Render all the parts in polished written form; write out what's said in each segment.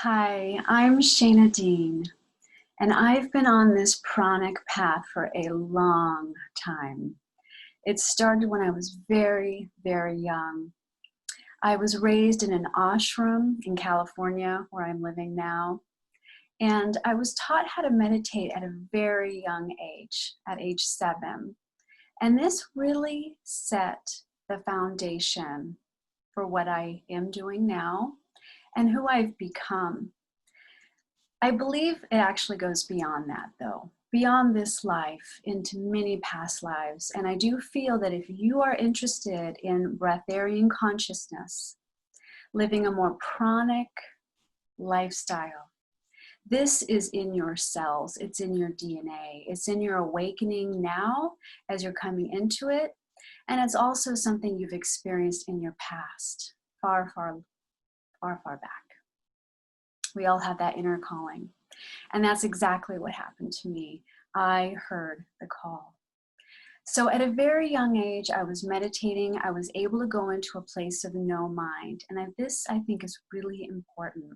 Hi, I'm Shana Dean, and I've been on this pranic path for a long time. It started when I was very, very young. I was raised in an ashram in California, where I'm living now, and I was taught how to meditate at a very young age, at age 7. And this really set the foundation for what I am doing now and who I've become. I believe it actually goes beyond that, though, beyond this life into many past lives. And I do feel that if you are interested in Breatharian consciousness, living a more pranic lifestyle, this is in your cells, it's in your DNA, it's in your awakening now as you're coming into it. And it's also something you've experienced in your past, far, far, far, far back. We all have that inner calling. And that's exactly what happened to me. I heard the call. So at a very young age, I was meditating. I was able to go into a place of no mind. And this, I think, is really important.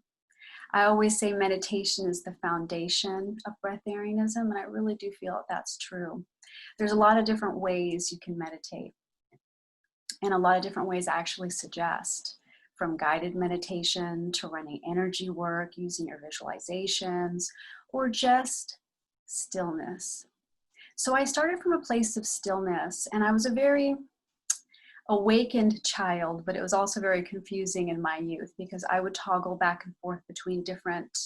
I always say meditation is the foundation of breatharianism, and I really do feel that that's true. There's a lot of different ways you can meditate, and a lot of different ways I actually suggest. From guided meditation to running energy work, using your visualizations, or just stillness. So I started from a place of stillness, and I was a very awakened child, but it was also very confusing in my youth because I would toggle back and forth between different,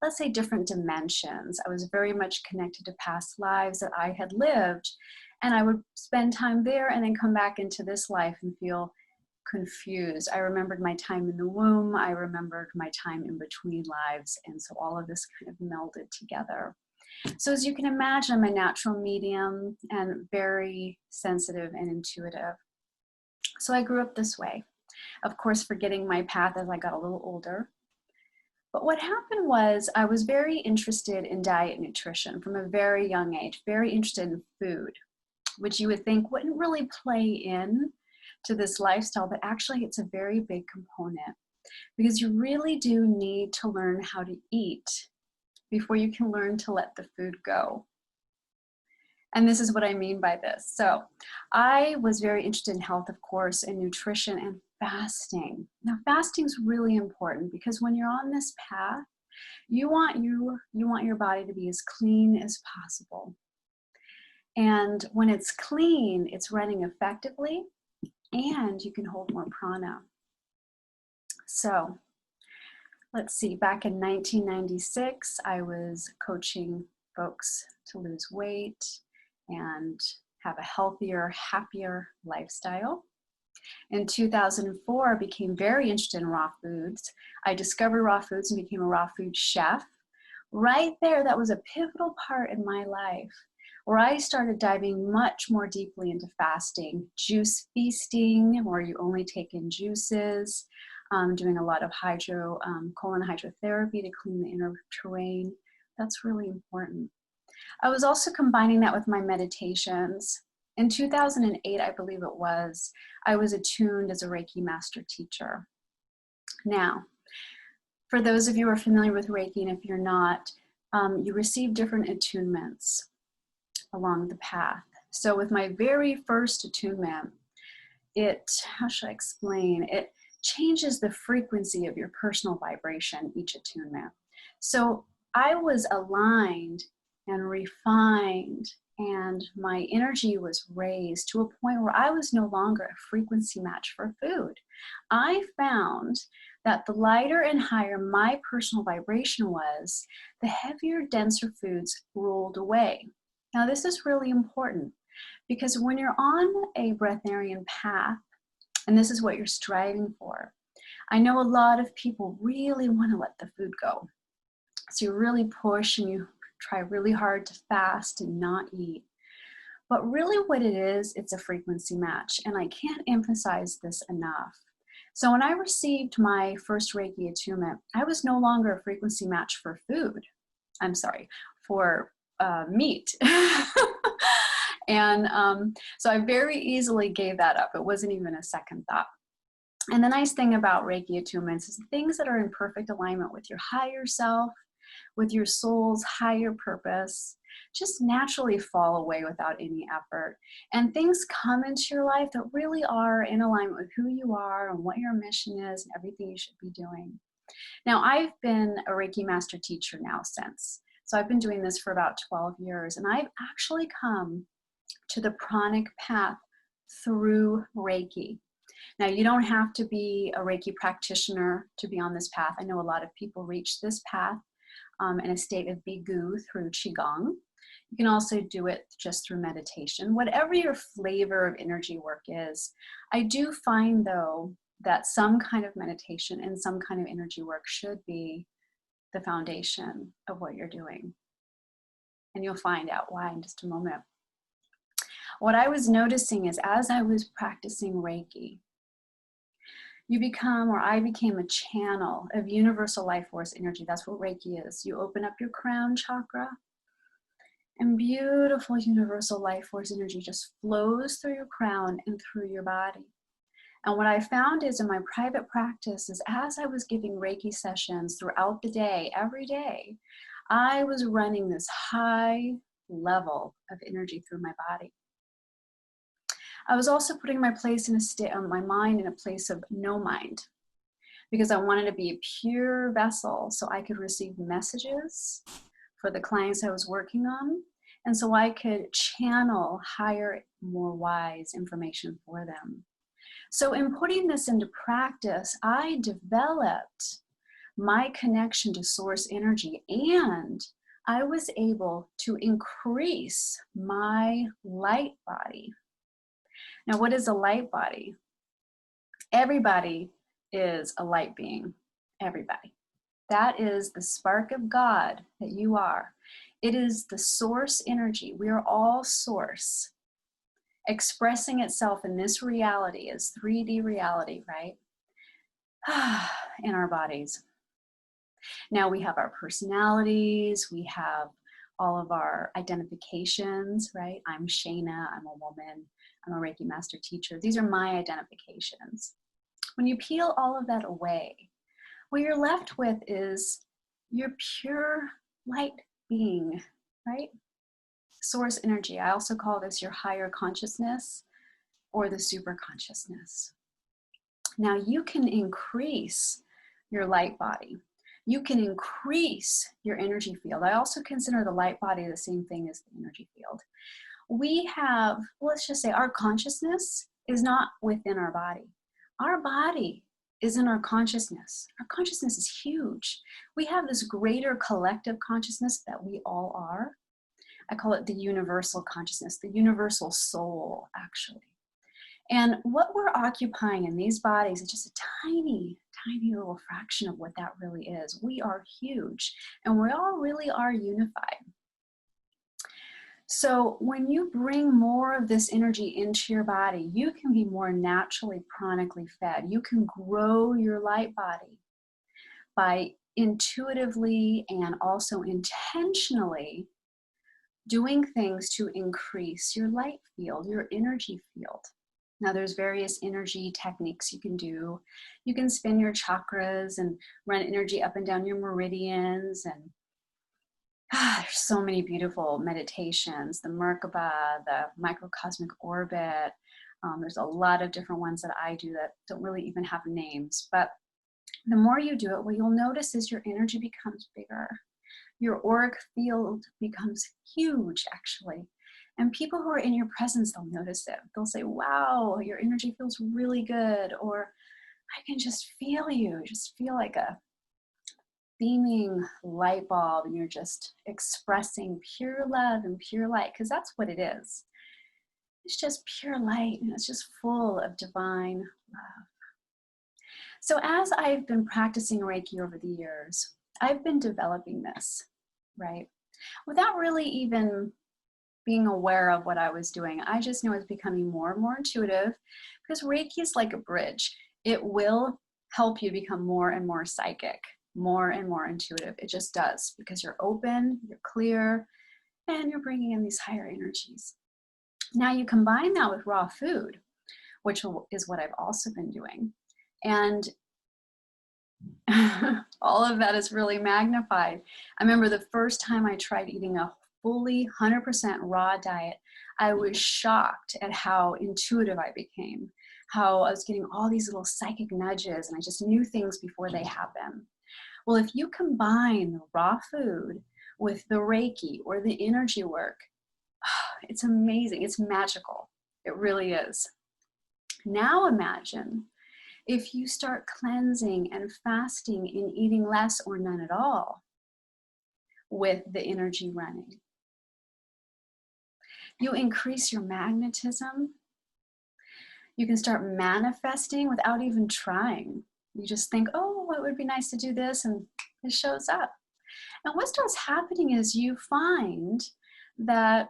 let's say, different dimensions. I was very much connected to past lives that I had lived, and I would spend time there and then come back into this life and feel confused. I remembered my time in the womb. I remembered my time in between lives. And so all of this kind of melded together. So as you can imagine, I'm a natural medium and very sensitive and intuitive. So I grew up this way, of course, forgetting my path as I got a little older. But what happened was I was very interested in diet and nutrition from a very young age, very interested in food, which you would think wouldn't really play in to this lifestyle, but actually it's a very big component because you really do need to learn how to eat before you can learn to let the food go. And this is what I mean by this. So I was very interested in health, of course, and nutrition and fasting. Now fasting is really important because when you're on this path, you want your body to be as clean as possible. And when it's clean, it's running effectively, and you can hold more prana. So let's see, back in 1996, I was coaching folks to lose weight and have a healthier, happier lifestyle. In 2004, I became very interested in raw foods. I discovered raw foods and became a raw food chef. Right there, that was a pivotal part in my life, where I started diving much more deeply into fasting, juice feasting, where you only take in juices, doing a lot of colon hydrotherapy to clean the inner terrain. That's really important. I was also combining that with my meditations. In 2008, I believe it was, I was attuned as a Reiki master teacher. Now, for those of you who are familiar with Reiki, and if you're not, you receive different attunements along the path. So with my very first attunement, how should I explain? It changes the frequency of your personal vibration, each attunement. So I was aligned and refined, and my energy was raised to a point where I was no longer a frequency match for food. I found that the lighter and higher my personal vibration was, the heavier, denser foods rolled away. Now, this is really important because when you're on a breatharian path, and this is what you're striving for, I know a lot of people really want to let the food go. So you really push and you try really hard to fast and not eat. But really what it is, it's a frequency match. And I can't emphasize this enough. So when I received my first Reiki attunement, I was no longer a frequency match for food. I'm sorry, for meat. And so I very easily gave that up. It wasn't even a second thought. And the nice thing about Reiki attunements is things that are in perfect alignment with your higher self, with your soul's higher purpose, just naturally fall away without any effort. And things come into your life that really are in alignment with who you are and what your mission is and everything you should be doing. Now, I've been a Reiki master teacher now since. So I've been doing this for about 12 years, and I've actually come to the pranic path through Reiki. Now, you don't have to be a Reiki practitioner to be on this path. I know a lot of people reach this path in a state of bigu through Qigong. You can also do it just through meditation. Whatever your flavor of energy work is, I do find, though, that some kind of meditation and some kind of energy work should be the foundation of what you're doing. And you'll find out why in just a moment. What I was noticing is as I was practicing Reiki, you become, or I became, a channel of universal life force energy. That's what Reiki is. You open up your crown chakra, and beautiful universal life force energy just flows through your crown and through your body. And what I found is in my private practice is as I was giving Reiki sessions throughout the day, every day, I was running this high level of energy through my body. I was also putting my mind in a place of no mind, because I wanted to be a pure vessel so I could receive messages for the clients I was working on, and so I could channel higher, more wise information for them. So in putting this into practice, I developed my connection to source energy, and I was able to increase my light body. Now, what is a light body? Everybody is a light being. Everybody. That is the spark of God that you are. It is the source energy. We are all source, expressing itself in this reality as 3D reality, right? In our bodies. Now we have our personalities, we have all of our identifications, right? I'm Shana, I'm a woman, I'm a Reiki master teacher. These are my identifications. When you peel all of that away, what you're left with is your pure light being, right? Source energy. I also call this your higher consciousness or the super consciousness. Now you can increase your light body. You can increase your energy field. I also consider the light body the same thing as the energy field. We have, let's just say, our consciousness is not within our body. Our body is in our consciousness. Our consciousness is huge. We have this greater collective consciousness that we all are. I call it the universal consciousness, the universal soul, actually. And what we're occupying in these bodies is just a tiny, tiny little fraction of what that really is. We are huge, and we all really are unified. So when you bring more of this energy into your body, you can be more naturally pranically fed. You can grow your light body by intuitively and also intentionally doing things to increase your light field, your energy field. Now there's various energy techniques you can do. You can spin your chakras and run energy up and down your meridians, and there's so many beautiful meditations, the Merkaba, the microcosmic orbit. There's a lot of different ones that I do that don't really even have names, but the more you do it, what you'll notice is your energy becomes bigger. Your auric field becomes huge, actually. And people who are in your presence, they'll notice it. They'll say, wow, your energy feels really good. Or I can just feel you. Just feel like a beaming light bulb, and you're just expressing pure love and pure light, because that's what it is. It's just pure light, and it's just full of divine love. So as I've been practicing Reiki over the years, I've been developing this, right? Without really even being aware of what I was doing. I just know it's becoming more and more intuitive, because Reiki is like a bridge. It will help you become more and more psychic, more and more intuitive. It just does, because you're open, you're clear, and you're bringing in these higher energies. Now you combine that with raw food, which is what I've also been doing. And all of that is really magnified. I remember the first time I tried eating a fully 100% raw diet, I was shocked at how intuitive I became, how I was getting all these little psychic nudges and I just knew things before they happen. Well, if you combine the raw food with the Reiki or the energy work, it's amazing. It's magical. It really is. Now imagine if you start cleansing and fasting and eating less or none at all with the energy running. You increase your magnetism. You can start manifesting without even trying. You just think, oh, it would be nice to do this, and it shows up. And what starts happening is you find that,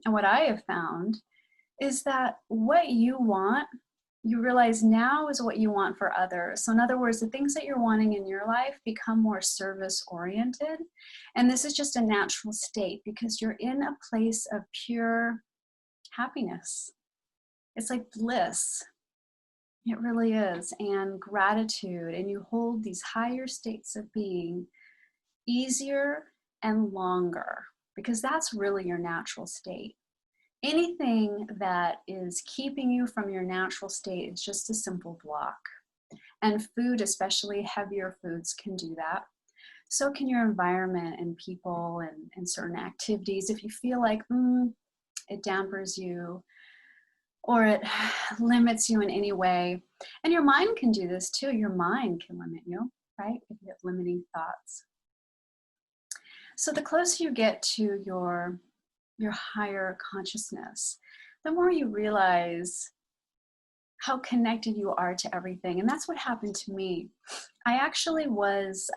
and what I have found, is that what you want, you realize now is what you want for others. So in other words, the things that you're wanting in your life become more service oriented. And this is just a natural state because you're in a place of pure happiness. It's like bliss. It really is. And gratitude. And you hold these higher states of being easier and longer because that's really your natural state. Anything that is keeping you from your natural state is just a simple block. And food, especially heavier foods, can do that. So can your environment and people and certain activities. If you feel like it dampers you or it limits you in any way. And your mind can do this too. Your mind can limit you, right? If you have limiting thoughts. So the closer you get to your higher consciousness, the more you realize how connected you are to everything. And that's what happened to me. I actually was,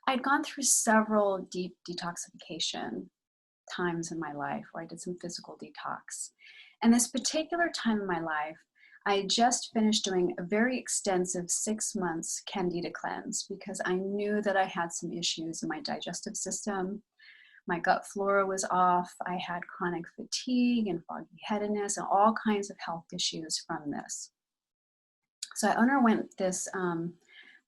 I'd gone through several deep detoxification times in my life where I did some physical detox. And this particular time in my life, I just finished doing a very extensive 6 months Candida cleanse because I knew that I had some issues in my digestive system. My gut flora was off. I had chronic fatigue and foggy headedness and all kinds of health issues from this. So I underwent this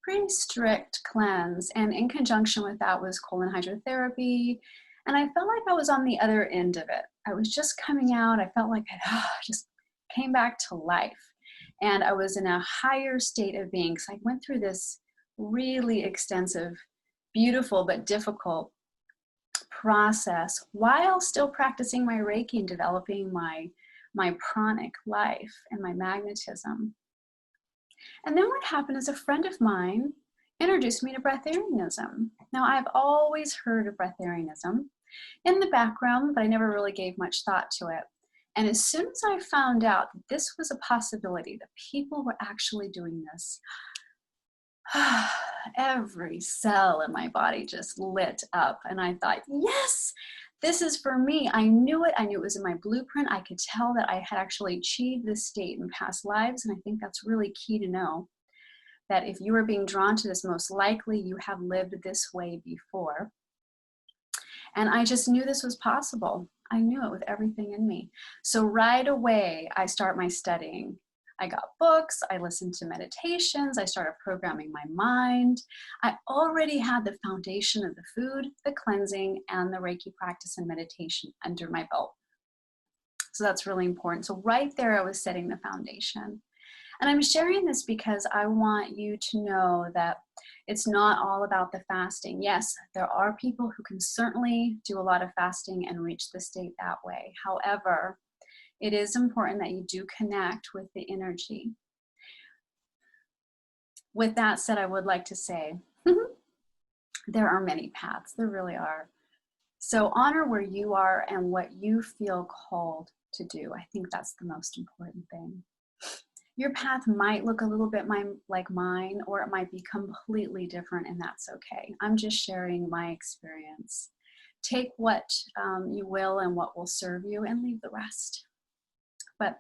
pretty strict cleanse, and in conjunction with that was colon hydrotherapy. And I felt like I was on the other end of it. I was just coming out. I felt like I just came back to life. And I was in a higher state of being because I went through this really extensive, beautiful, but difficult process while still practicing my Reiki and developing my pranic life and my magnetism. And then what happened is a friend of mine introduced me to Breatharianism. Now, I've always heard of Breatharianism in the background, but I never really gave much thought to it. And as soon as I found out that this was a possibility, that people were actually doing this, every cell in my body just lit up. And I thought, yes, this is for me. I knew it. I knew it was in my blueprint. I could tell that I had actually achieved this state in past lives. And I think that's really key to know, that if you are being drawn to this, most likely you have lived this way before. And I just knew this was possible. I knew it with everything in me. So right away, I start my studying. I got books, I listened to meditations, I started programming my mind. I already had the foundation of the food, the cleansing, and the Reiki practice and meditation under my belt. So that's really important. So right there, I was setting the foundation. And I'm sharing this because I want you to know that it's not all about the fasting. Yes, there are people who can certainly do a lot of fasting and reach the state that way. However, it is important that you do connect with the energy. With that said, I would like to say, there are many paths. There really are. So honor where you are and what you feel called to do. I think that's the most important thing. Your path might look a little bit like mine, or it might be completely different, and that's okay. I'm just sharing my experience. Take what you will and what will serve you, and leave the rest. But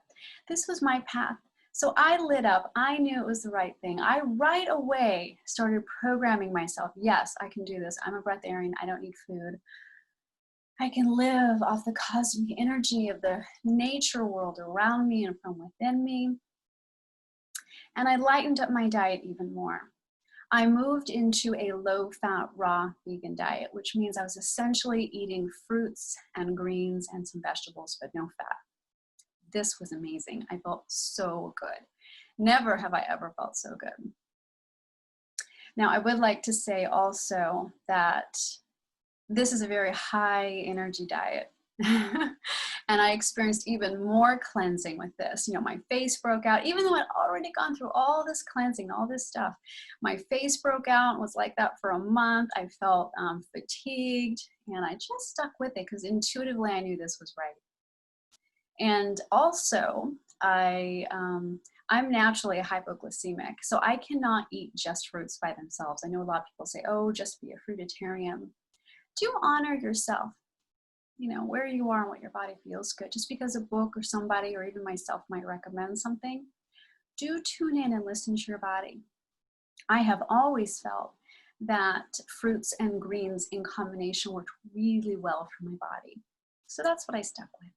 this was my path. So I lit up. I knew it was the right thing. I right away started programming myself. Yes, I can do this. I'm a breatharian. I don't need food. I can live off the cosmic energy of the nature world around me and from within me. And I lightened up my diet even more. I moved into a low-fat, raw vegan diet, which means I was essentially eating fruits and greens and some vegetables, but no fat. This was amazing. I felt so good. Never have I ever felt so good. Now, I would like to say also that this is a very high energy diet. And I experienced even more cleansing with this. You know, my face broke out, even though I'd already gone through all this cleansing, all this stuff. My face broke out, was like that for a month. I felt fatigued, and I just stuck with it because intuitively I knew this was right. And also, I'm naturally a hypoglycemic, so I cannot eat just fruits by themselves. I know a lot of people say, oh, just be a fruitarian. Do honor yourself, you know, where you are and what your body feels good. Just because a book or somebody or even myself might recommend something, do tune in and listen to your body. I have always felt that fruits and greens in combination worked really well for my body. So that's what I stuck with.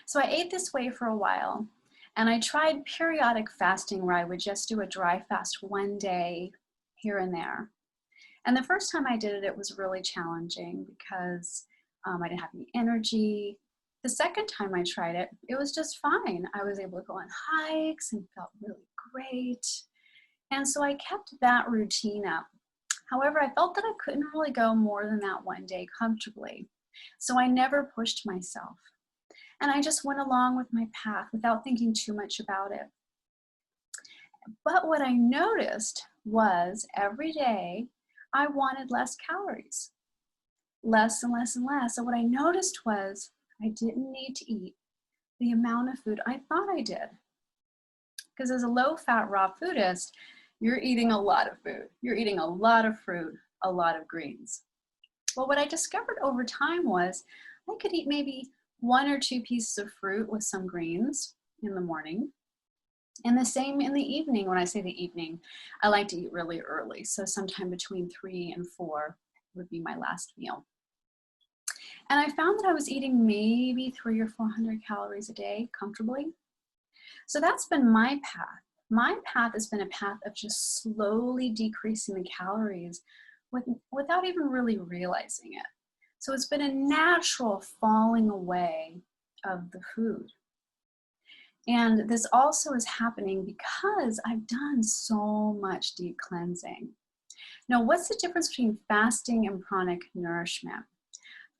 So I ate this way for a while, and I tried periodic fasting where I would just do a dry fast one day here and there. And the first time I did it, it was really challenging because I didn't have any energy. The second time I tried it, it was just fine. I was able to go on hikes and felt really great. And so I kept that routine up. However, I felt that I couldn't really go more than that one day comfortably. So I never pushed myself. And I just went along with my path without thinking too much about it. But what I noticed was every day I wanted less calories, less and less and less. So what I noticed was I didn't need to eat the amount of food I thought I did. Because as a low-fat raw foodist, you're eating a lot of food. You're eating a lot of fruit, a lot of greens. Well, what I discovered over time was I could eat maybe 1 or 2 pieces of fruit with some greens in the morning. And the same in the evening. When I say the evening, I like to eat really early. So sometime between 3 and 4 would be my last meal. And I found that I was eating maybe 300 or 400 calories a day comfortably. So that's been my path. My path has been a path of just slowly decreasing the calories without even really realizing it. So it's been a natural falling away of the food. And this also is happening because I've done so much deep cleansing. Now, what's the difference between fasting and pranic nourishment?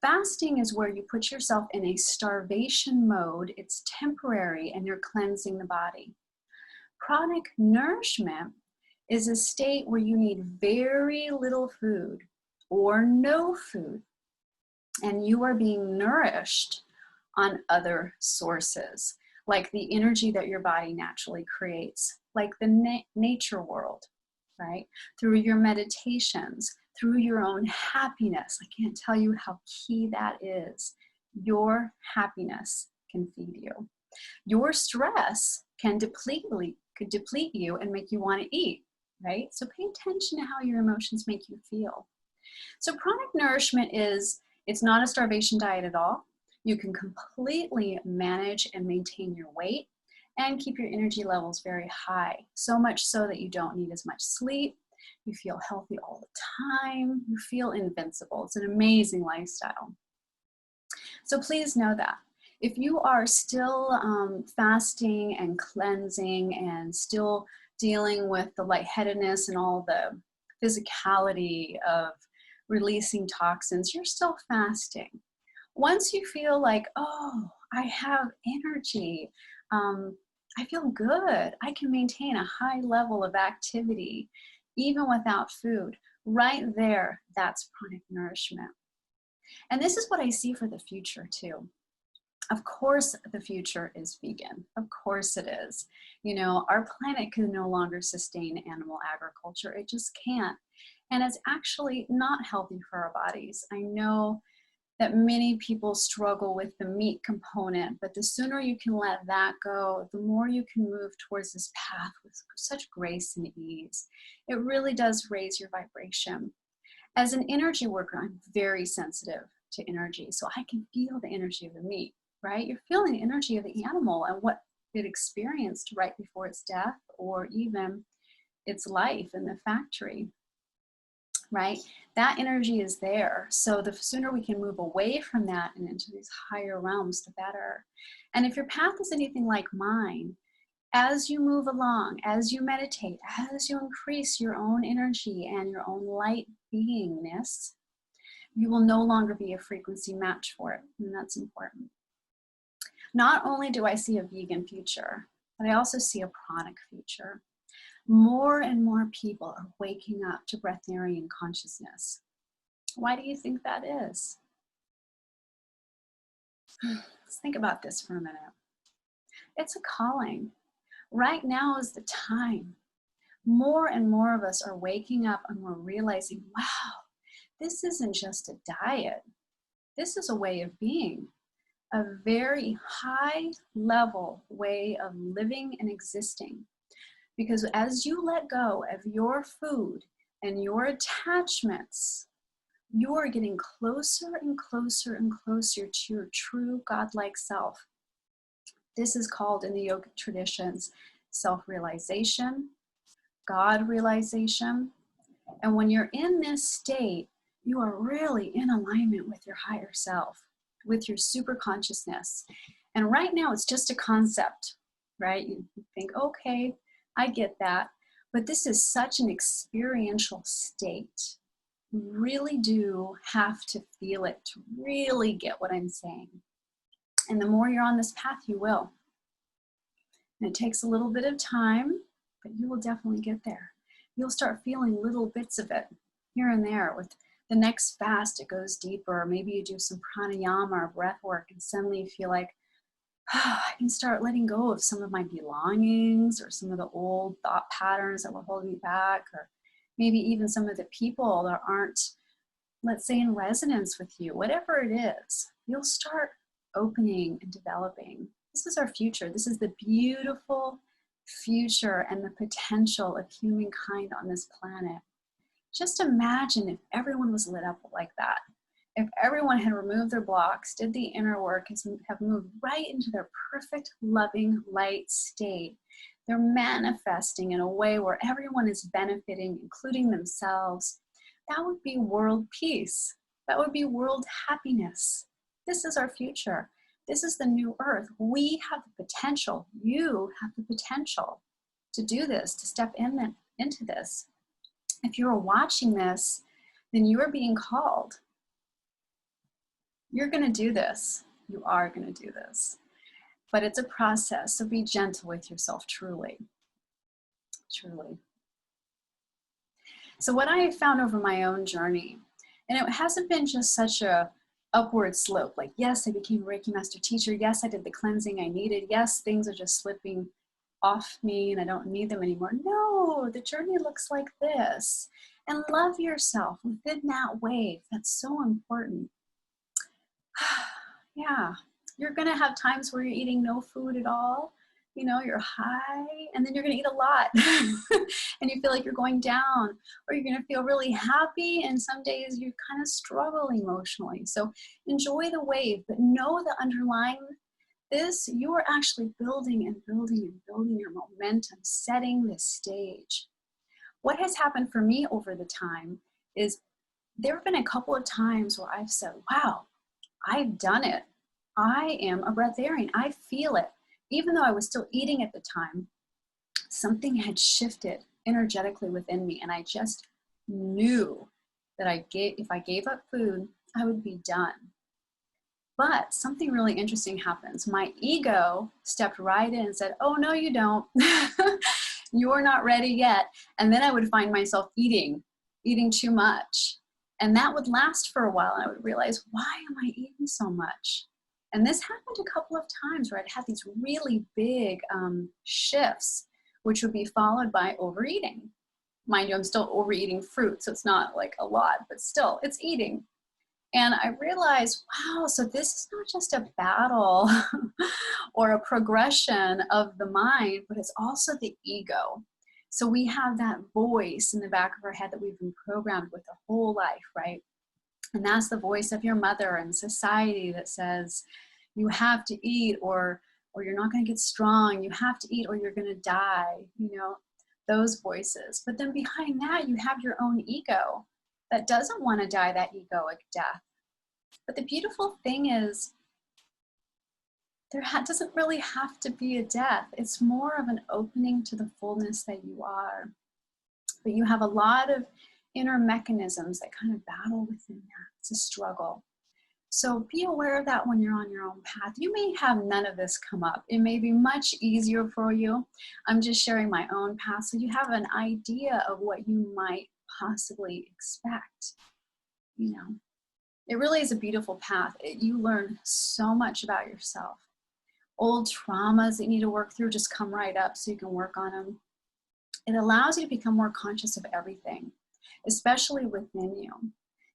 Fasting is where you put yourself in a starvation mode. It's temporary and you're cleansing the body. Pranic nourishment is a state where you need very little food or no food, and you are being nourished on other sources, like the energy that your body naturally creates, like the nature world, right? Through your meditations, through your own happiness. I can't tell you how key that is. Your happiness can feed you. Your stress can deplete you and make you want to eat, right? So pay attention to how your emotions make you feel. So pranic nourishment it's not a starvation diet at all. You can completely manage and maintain your weight and keep your energy levels very high. So much so that you don't need as much sleep. You feel healthy all the time. You feel invincible. It's an amazing lifestyle. So please know that. If you are still fasting and cleansing and still dealing with the lightheadedness and all the physicality of releasing toxins, you're still fasting. Once you feel like, oh, I have energy, I feel good, I can maintain a high level of activity even without food, right there, that's pranic nourishment. And this is what I see for the future too. Of course, the future is vegan. Of course it is. You know, our planet can no longer sustain animal agriculture. It just can't. And it's actually not healthy for our bodies. I know that many people struggle with the meat component, but the sooner you can let that go, the more you can move towards this path with such grace and ease. It really does raise your vibration. As an energy worker, I'm very sensitive to energy, so I can feel the energy of the meat, right? You're feeling the energy of the animal and what it experienced right before its death, or even its life in the factory, right? That energy is there. So the sooner we can move away from that and into these higher realms, the better. And if your path is anything like mine, as you move along, as you meditate, as you increase your own energy and your own light beingness, you will no longer be a frequency match for it. And that's important. Not only do I see a vegan future, but I also see a pranic future. More and more people are waking up to breatharian consciousness. Why do you think that is? Let's think about this for a minute. It's a calling. Right now is the time. More and more of us are waking up and we're realizing, wow, this isn't just a diet. This is a way of being, a very high level way of living and existing. Because as you let go of your food and your attachments, you are getting closer and closer and closer to your true godlike self. This is called in the yogic traditions self-realization, God realization. And when you're in this state, you are really in alignment with your higher self, with your super consciousness. And right now it's just a concept, right? You think, okay, I get that. But this is such an experiential state. You really do have to feel it to really get what I'm saying. And the more you're on this path, you will. And it takes a little bit of time, but you will definitely get there. You'll start feeling little bits of it here and there. With the next fast, it goes deeper. Maybe you do some pranayama or breath work and suddenly you feel like, I can start letting go of some of my belongings or some of the old thought patterns that were holding me back, or maybe even some of the people that aren't, let's say, in resonance with you. Whatever it is, you'll start opening and developing. This is our future. This is the beautiful future and the potential of humankind on this planet. Just imagine if everyone was lit up like that. If everyone had removed their blocks, did the inner work, have moved right into their perfect, loving, light state. They're manifesting in a way where everyone is benefiting, including themselves. That would be world peace. That would be world happiness. This is our future. This is the new earth. We have the potential. You have the potential to do this, to step into this. If you're watching this, then you are being called. You're going to do this. You are going to do this. But it's a process, so be gentle with yourself, truly. Truly. So what I have found over my own journey, and it hasn't been just such a upward slope, like, yes, I became a Reiki master teacher. Yes, I did the cleansing I needed. Yes, things are just slipping off me and I don't need them anymore. No, the journey looks like this. And love yourself within that wave. That's so important. Yeah, you're going to have times where you're eating no food at all. You know, you're high, and then you're going to eat a lot and you feel like you're going down, or you're going to feel really happy, and some days you kind of struggle emotionally. So enjoy the wave, but know that underlying this, you are actually building and building and building your momentum, setting the stage. What has happened for me over the time is there have been a couple of times where I've said, wow, I've done it. I am a breatharian. I feel it. Even though I was still eating at the time, something had shifted energetically within me, and I just knew that if I gave up food, I would be done. But something really interesting happens. My ego stepped right in and said, oh, no, you don't. You're not ready yet. And then I would find myself eating too much. And that would last for a while. And I would realize, why am I eating so much? And this happened a couple of times where I'd had these really big shifts, which would be followed by overeating. Mind you, I'm still overeating fruit, so it's not like a lot, but still, it's eating. And I realized, wow, so this is not just a battle or a progression of the mind, but it's also the ego. So we have that voice in the back of our head that we've been programmed with our whole life, right? And that's the voice of your mother and society that says you have to eat, or or you're not going to get strong, you have to eat or you're going to die, those voices. But then behind that, you have your own ego that doesn't want to die that egoic death. But the beautiful thing is, there doesn't really have to be a death. It's more of an opening to the fullness that you are. But you have a lot of inner mechanisms that kind of battle within that. It's a struggle. So be aware of that when you're on your own path. You may have none of this come up. It may be much easier for you. I'm just sharing my own path so you have an idea of what you might possibly expect. It really is a beautiful path. You learn so much about yourself. Old traumas that you need to work through just come right up so you can work on them. It allows you to become more conscious of everything, especially within you.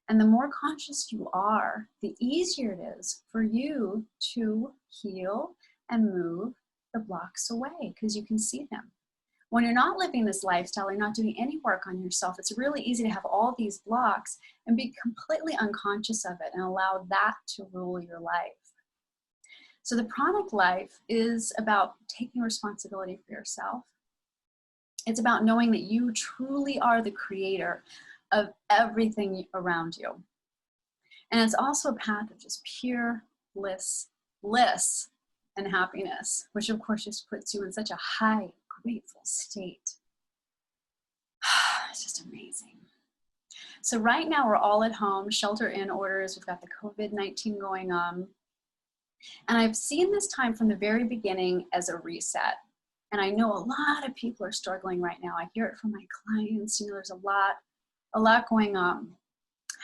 And the more conscious you are, the easier it is for you to heal and move the blocks away because you can see them. When you're not living this lifestyle, you're not doing any work on yourself, it's really easy to have all these blocks and be completely unconscious of it and allow that to rule your life. So the pranic life is about taking responsibility for yourself. It's about knowing that you truly are the creator of everything around you. And it's also a path of just pure bliss and happiness, which of course just puts you in such a high, grateful state. It's just amazing. So right now we're all at home, shelter in orders. We've got the COVID-19 going on. And I've seen this time from the very beginning as a reset. And I know a lot of people are struggling right now. I hear it from my clients. There's a lot going on.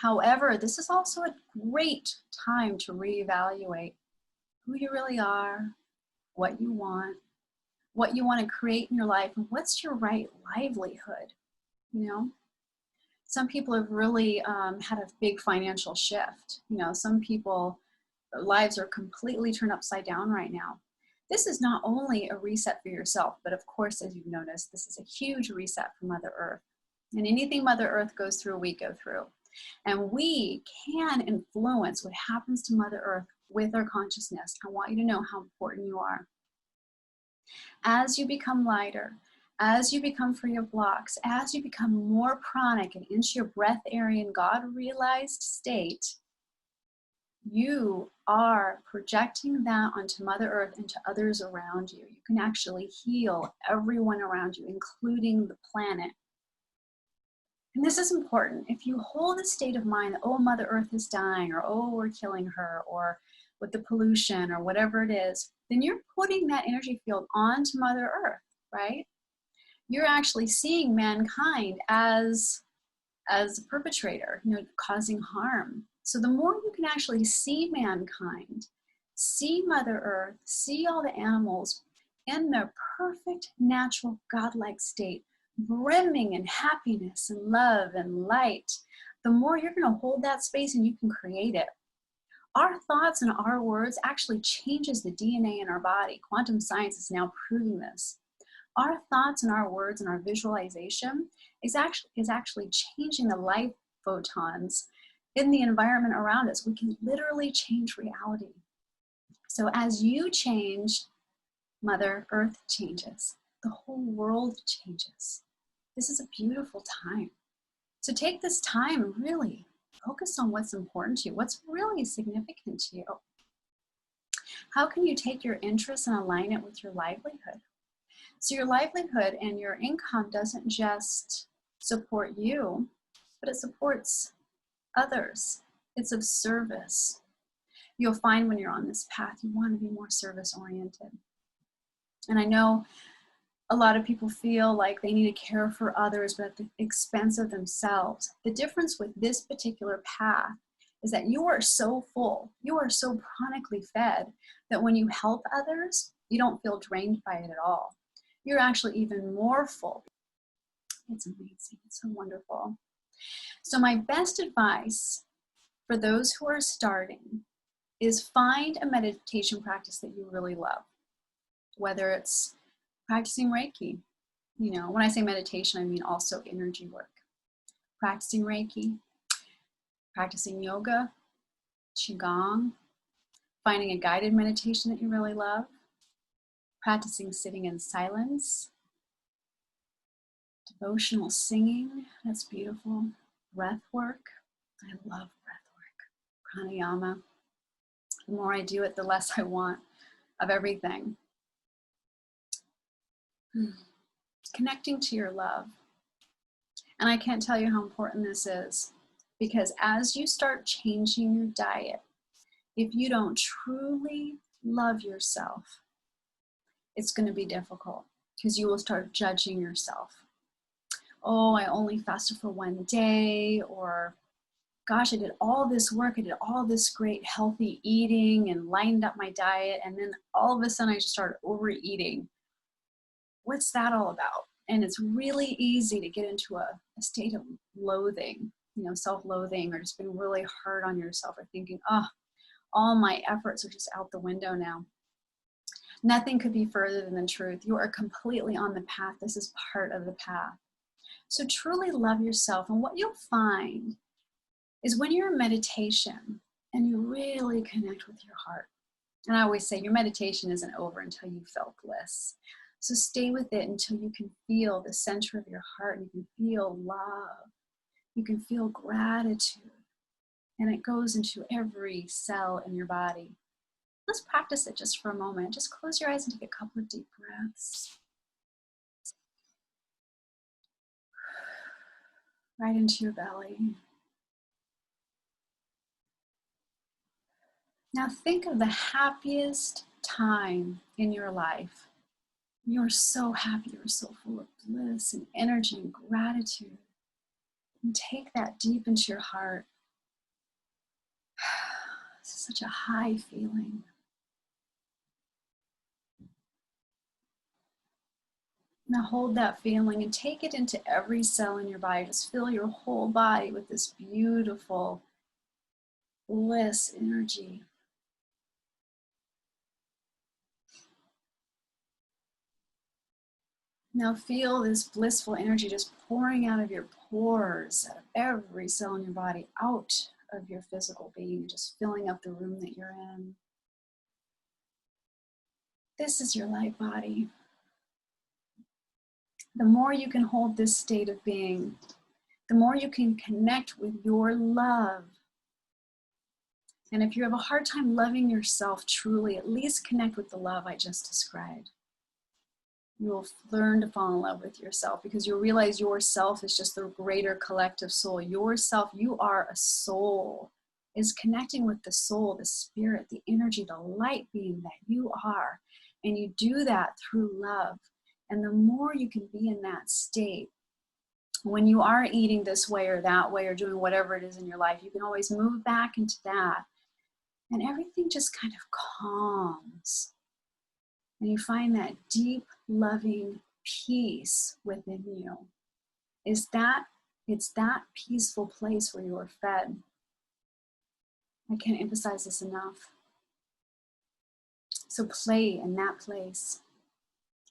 However, this is also a great time to reevaluate who you really are, what you want to create in your life, and what's your right livelihood. Some people have really had a big financial shift. Some people, their lives are completely turned upside down right now. This is not only a reset for yourself, but of course, as you've noticed, this is a huge reset for Mother Earth. And anything Mother Earth goes through, we go through. And we can influence what happens to Mother Earth with our consciousness. I want you to know how important you are. As you become lighter, as you become free of blocks, as you become more pranic and into your breatharian God-realized state, you are projecting that onto Mother Earth and to others around you. You can actually heal everyone around you, including the planet. And this is important. If you hold a state of mind that, oh, Mother Earth is dying, or oh, we're killing her, or with the pollution, or whatever it is, then you're putting that energy field onto Mother Earth, right? You're actually seeing mankind as a perpetrator, causing harm. So the more you can actually see mankind, see Mother Earth, see all the animals in their perfect, natural, godlike state, brimming in happiness and love and light, the more you're going to hold that space and you can create it. Our thoughts and our words actually changes the DNA in our body. Quantum science is now proving this. Our thoughts and our words and our visualization is actually changing the light photons in the environment around us. We can literally change reality. So as you change, Mother Earth changes. The whole world changes. This is a beautiful time. So take this time and really focus on what's important to you, what's really significant to you. How can you take your interests and align it with your livelihood? So your livelihood and your income doesn't just support you, but it supports others. It's of service. You'll find when you're on this path, you want to be more service oriented. And I know a lot of people feel like they need to care for others, but at the expense of themselves. The difference with this particular path is that you are so full, you are so chronically fed, that when you help others, you don't feel drained by it at all. You're actually even more full. It's amazing, it's so wonderful. So my best advice for those who are starting is find a meditation practice that you really love. Whether it's practicing Reiki, when I say meditation, I mean also energy work. Practicing Reiki, practicing yoga, Qigong, finding a guided meditation that you really love, practicing sitting in silence, devotional singing, that's beautiful, breath work. I love breath work, pranayama. The more I do it, the less I want of everything. Connecting to your love. And I can't tell you how important this is, because as you start changing your diet, if you don't truly love yourself, it's going to be difficult because you will start judging yourself. Oh, I only fasted for one day, or gosh, I did all this work, I did all this great healthy eating and lined up my diet, and then all of a sudden I just started overeating. What's that all about? And it's really easy to get into a state of loathing, self-loathing, or just being really hard on yourself, or thinking, oh, all my efforts are just out the window now. Nothing could be further than the truth. You are completely on the path. This is part of the path. So truly love yourself. And what you'll find is when you're in meditation and you really connect with your heart. And I always say your meditation isn't over until you felt bliss. So stay with it until you can feel the center of your heart, and you can feel love. You can feel gratitude. And it goes into every cell in your body. Let's practice it just for a moment. Just close your eyes and take a couple of deep breaths. Right into your belly. Now think of the happiest time in your life. You're so happy, you're so full of bliss and energy and gratitude. And take that deep into your heart. This is such a high feeling. Now hold that feeling and take it into every cell in your body. Just fill your whole body with this beautiful bliss energy. Now feel this blissful energy just pouring out of your pores, out of every cell in your body, out of your physical being, just filling up the room that you're in. This is your light body. The more you can hold this state of being, the more you can connect with your love. And if you have a hard time loving yourself truly, at least connect with the love I just described. You will learn to fall in love with yourself, because you'll realize yourself is just the greater collective soul. Yourself, you are a soul, is connecting with the soul, the spirit, the energy, the light being that you are. And you do that through love. And the more you can be in that state, when you are eating this way or that way or doing whatever it is in your life, you can always move back into that. And everything just kind of calms. And you find that deep, loving peace within you. It's that peaceful place where you are fed. I can't emphasize this enough. So play in that place.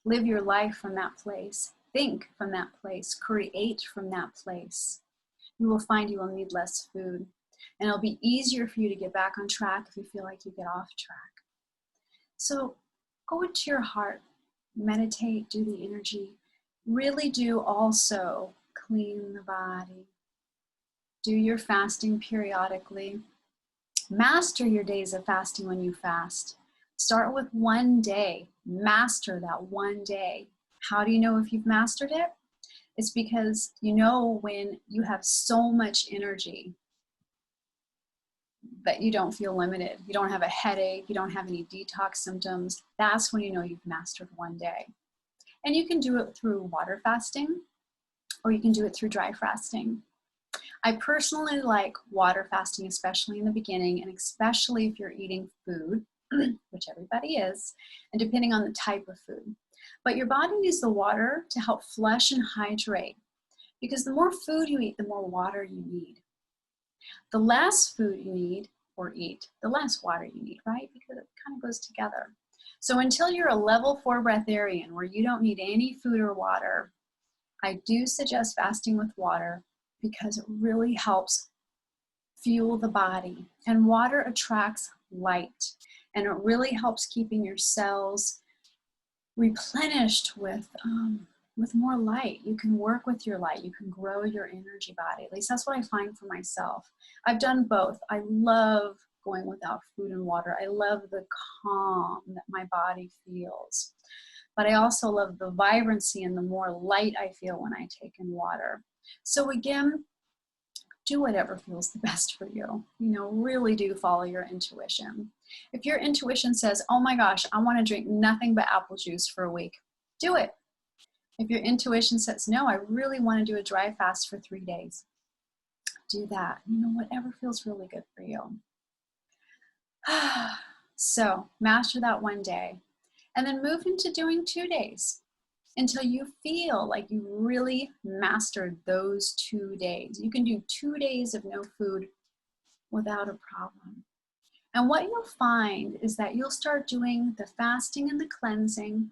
Live your life from that place. Think from that place. Create from that place. You will find you will need less food. And it'll be easier for you to get back on track if you feel like you get off track. So go into your heart, meditate, do the energy. Really do also clean the body. Do your fasting periodically. Master your days of fasting when you fast. Start with one day. Master that one day. How do you know if you've mastered it? It's because you know when you have so much energy that you don't feel limited. You don't have a headache. You don't have any detox symptoms. That's when you know you've mastered one day. And you can do it through water fasting, or you can do it through dry fasting. I personally like water fasting, especially in the beginning, and especially if you're eating food, which everybody is, and depending on the type of food. But your body needs the water to help flush and hydrate, because the more food you eat, the more water you need. The less food you need or eat, the less water you need, right? Because it kind of goes together. So until you're a level 4 breatharian where you don't need any food or water, I do suggest fasting with water, because it really helps fuel the body. And water attracts light, and it really helps keeping your cells replenished with more light. You can work with your light. You can grow your energy body. At least that's what I find for myself. I've done both. I love going without food and water. I love the calm that my body feels. But I also love the vibrancy and the more light I feel when I take in water. So again, do whatever feels the best for you. You know, really do follow your intuition. If your intuition says, oh my gosh, I want to drink nothing but apple juice for a week, do it. If your intuition says, no, I really want to do a dry fast for 3 days, do that. You know, whatever feels really good for you. So master that 1 day and then move into doing 2 days until you feel like you really mastered those 2 days. You can do 2 days of no food without a problem. And what you'll find is that you'll start doing the fasting and the cleansing,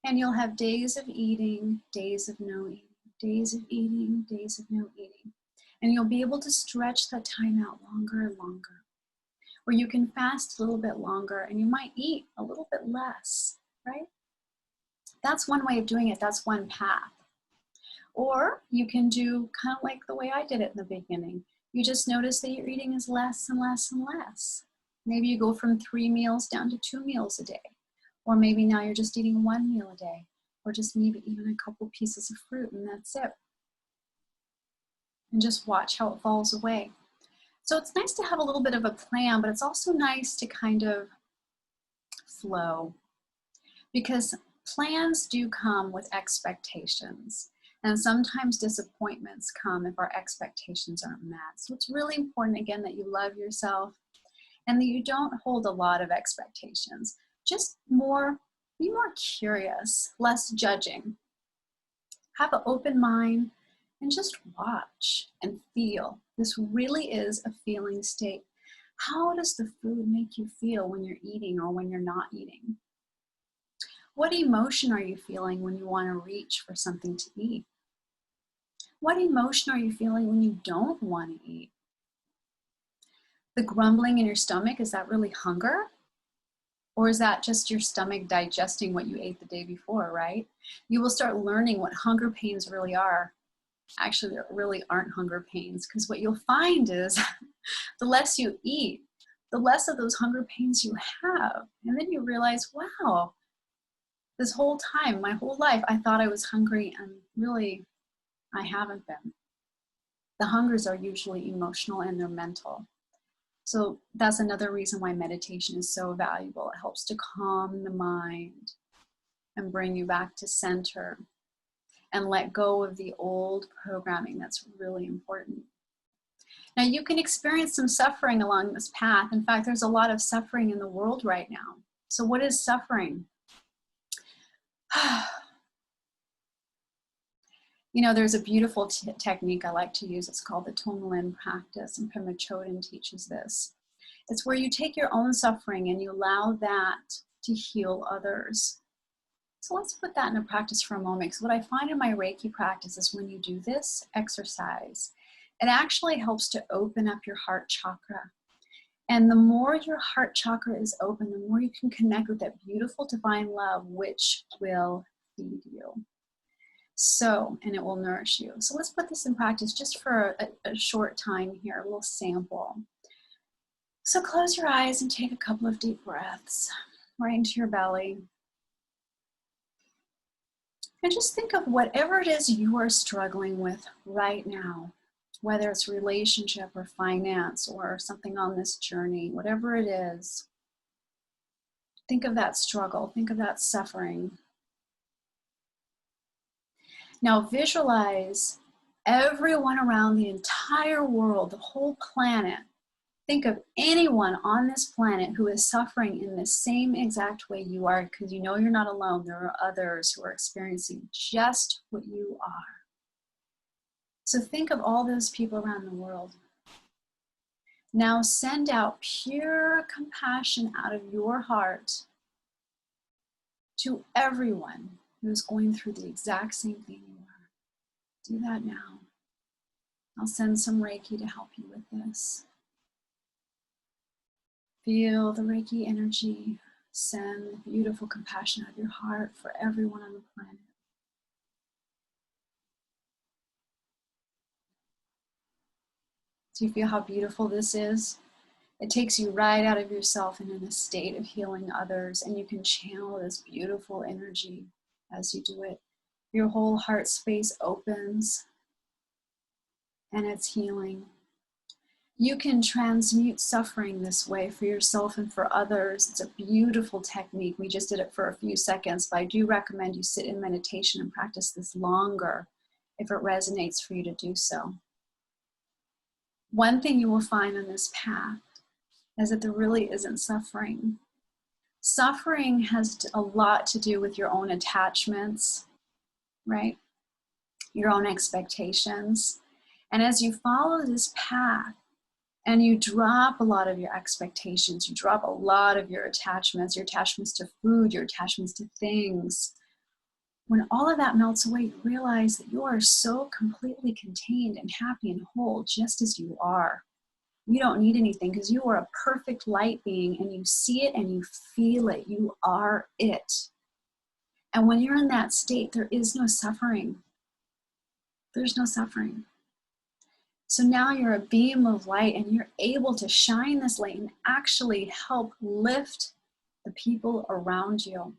and you'll have days of eating, days of no eating, days of eating, days of no eating. And you'll be able to stretch that time out longer and longer, where you can fast a little bit longer and you might eat a little bit less, right? That's one way of doing it. That's one path. Or you can do kind of like the way I did it in the beginning. You just notice that your eating is less and less and less. Maybe you go from 3 meals down to 2 meals a day. Or maybe now you're just eating 1 meal a day. Or just maybe even a couple pieces of fruit and that's it. And just watch how it falls away. So it's nice to have a little bit of a plan, but it's also nice to kind of flow. Because plans do come with expectations. And sometimes disappointments come if our expectations aren't met. So it's really important, again, that you love yourself and that you don't hold a lot of expectations. Just be more curious, less judging. Have an open mind and just watch and feel. This really is a feeling state. How does the food make you feel when you're eating or when you're not eating? What emotion are you feeling when you want to reach for something to eat? What emotion are you feeling when you don't want to eat? The grumbling in your stomach, is that really hunger? Or is that just your stomach digesting what you ate the day before, right? You will start learning what hunger pains really are. Actually, there really aren't hunger pains, because what you'll find is the less you eat, the less of those hunger pains you have. And then you realize, wow, this whole time, my whole life, I thought I was hungry, and really, I haven't been. The hungers are usually emotional and they're mental. So that's another reason why meditation is so valuable. It helps to calm the mind and bring you back to center and let go of the old programming. That's really important. Now, you can experience some suffering along this path. In fact, there's a lot of suffering in the world right now. So what is suffering? You know, there's a beautiful technique I like to use. It's called the Tonglen practice, and Pema Chodron teaches this. It's where you take your own suffering and you allow that to heal others. So let's put that into practice for a moment, because what I find in my Reiki practice is when you do this exercise, it actually helps to open up your heart chakra. And the more your heart chakra is open, the more you can connect with that beautiful divine love, which will feed you. So, and it will nourish you. So let's put this in practice just for a short time here, a little sample. So close your eyes and take a couple of deep breaths right into your belly. And just think of whatever it is you are struggling with right now, whether it's relationship or finance or something on this journey, whatever it is. Think of that struggle, think of that suffering. Now visualize everyone around the entire world, the whole planet. Think of anyone on this planet who is suffering in the same exact way you are, because you know you're not alone. There are others who are experiencing just what you are. So think of all those people around the world. Now send out pure compassion out of your heart to everyone who's going through the exact same thing you are. Do that now. I'll send some Reiki to help you with this. Feel the Reiki energy Send the beautiful compassion out of your heart for everyone on the planet. Do you feel how beautiful this is? It takes you right out of yourself and in a state of healing others, and you can channel this beautiful energy as you do it. Your whole heart space opens and it's healing. You can transmute suffering this way for yourself and for others. It's a beautiful technique. We just did it for a few seconds, but I do recommend you sit in meditation and practice this longer if it resonates for you to do so. One thing you will find on this path is that there really isn't suffering. Suffering has a lot to do with your own attachments, right? Your own expectations. And as you follow this path and you drop a lot of your expectations, you drop a lot of your attachments to food, your attachments to things, when all of that melts away, you realize that you are so completely contained and happy and whole just as you are. You don't need anything because you are a perfect light being and you see it and you feel it. You are it. And when you're in that state, there is no suffering. There's no suffering. So now you're a beam of light and you're able to shine this light and actually help lift the people around you.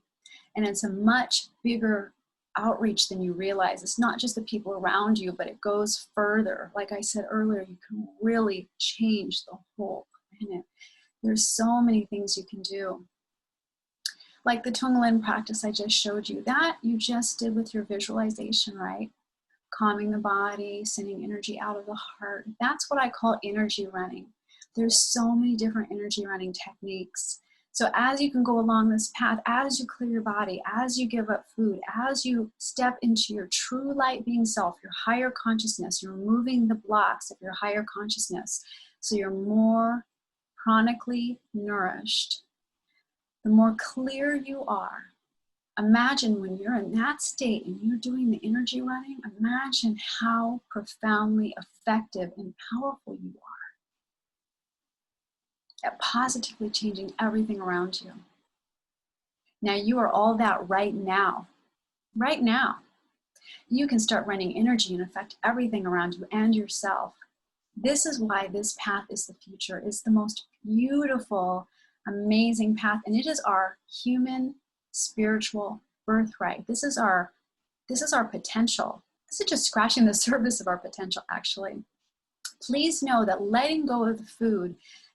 And it's a much bigger outreach than you realize. It's not just the people around you, but it goes further. Like I said earlier, you can really change the whole planet. There's so many things you can do. Like the Tonglen practice I just showed you, that you just did with your visualization, right? Calming the body, sending energy out of the heart. That's what I call energy running. There's so many different energy running techniques. So as you can go along this path, as you clear your body, as you give up food, as you step into your true light being self, your higher consciousness, you're removing the blocks of your higher consciousness. So you're more chronically nourished. The more clear you are, imagine when you're in that state and you're doing the energy running, imagine how profoundly effective and powerful you are at positively changing everything around you. Now you are all that right now. Right now. You can start running energy and affect everything around you and yourself. This is why this path is the future. It's the most beautiful, amazing path, and it is our human spiritual birthright. This is our potential. This is just scratching the surface of our potential, actually. Please know that letting go of the food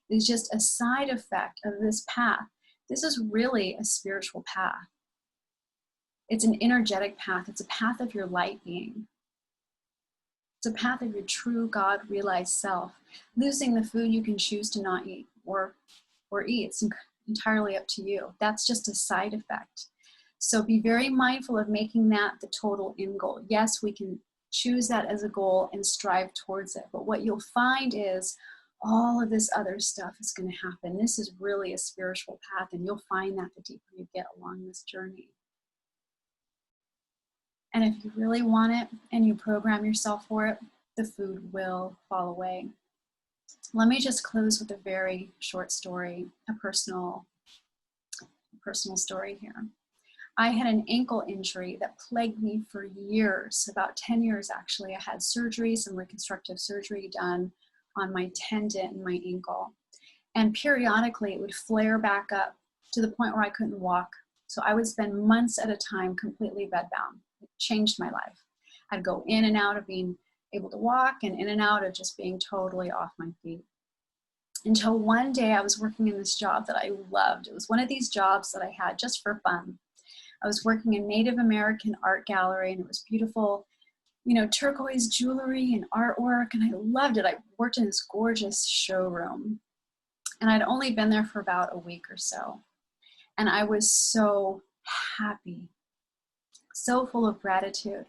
is just a side effect of this path. This is really a spiritual path. It's an energetic path. It's a path of your light being. It's a path of your true God-realized self. Losing the food you can choose to not eat or eat. It's entirely up to you. That's just a side effect. So be very mindful of making that the total end goal. Yes, we can choose that as a goal and strive towards it. But what you'll find is all of this other stuff is going to happen. This is really a spiritual path, and you'll find that the deeper you get along this journey. And if you really want it and you program yourself for it, the food will fall away. Let me just close with a very short story, a personal story here. I had an ankle injury that plagued me for years, about 10 years actually. I had surgery, some reconstructive surgery done on my tendon in my ankle. And periodically it would flare back up to the point where I couldn't walk. So I would spend months at a time completely bedbound. It changed my life. I'd go in and out of being able to walk and in and out of just being totally off my feet. Until one day I was working in this job that I loved. It was one of these jobs that I had just for fun. I was working in Native American art gallery, and it was beautiful, turquoise jewelry and artwork, and I loved it. I worked in this gorgeous showroom, and I'd only been there for about a week or so. And I was so happy, so full of gratitude.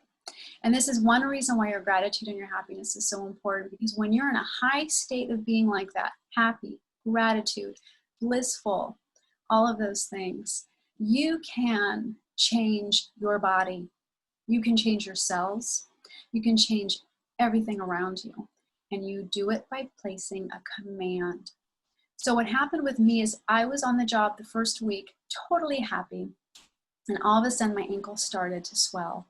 And this is one reason why your gratitude and your happiness is so important, because when you're in a high state of being like that, happy, gratitude, blissful, all of those things, you can change your body. You can change your cells. You can change everything around you. And you do it by placing a command. So what happened with me is I was on the job the first week, totally happy. And all of a sudden my ankle started to swell.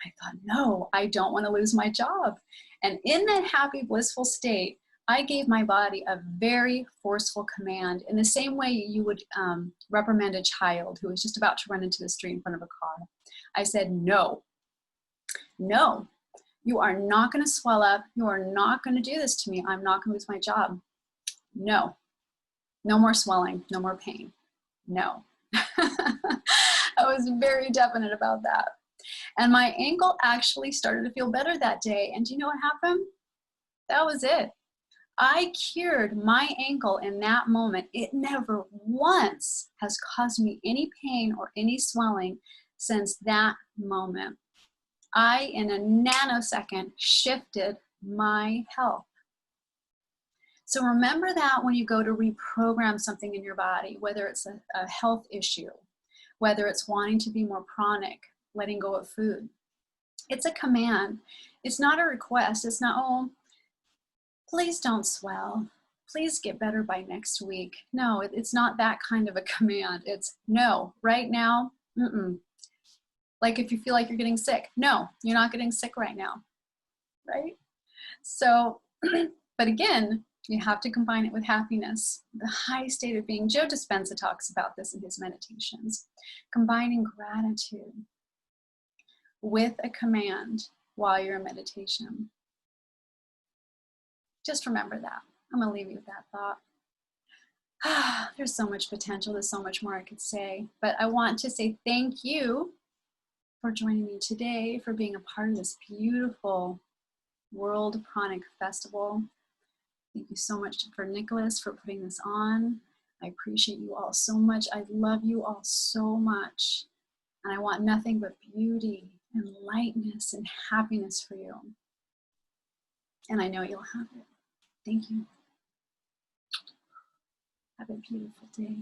I thought, no, I don't want to lose my job. And in that happy, blissful state, I gave my body a very forceful command in the same way you would reprimand a child who was just about to run into the street in front of a car. I said, no, no, you are not going to swell up. You are not going to do this to me. I'm not going to lose my job. No, no more swelling, no more pain. No. I was very definite about that. And my ankle actually started to feel better that day. And do you know what happened? That was it. I cured my ankle in that moment. It never once has caused me any pain or any swelling since that moment. I, in a nanosecond, shifted my health. So remember that when you go to reprogram something in your body, whether it's a health issue, whether it's wanting to be more pranic, letting go of food. It's a command. It's not a request. It's not, oh, please don't swell. Please get better by next week. No, it's not that kind of a command. It's no, right now, Like if you feel like you're getting sick, no, you're not getting sick right now, right? So, but again, you have to combine it with happiness, the high state of being. Joe Dispenza talks about this in his meditations, combining gratitude with a command while you're in meditation. Just remember that. I'm going to leave you with that thought. There's so much potential. There's so much more I could say. But I want to say thank you for joining me today, for being a part of this beautiful World Pranic Festival. Thank you so much for Nicholas for putting this on. I appreciate you all so much. I love you all so much. And I want nothing but beauty and lightness and happiness for you. And I know you'll have it. Thank you. Have a beautiful day.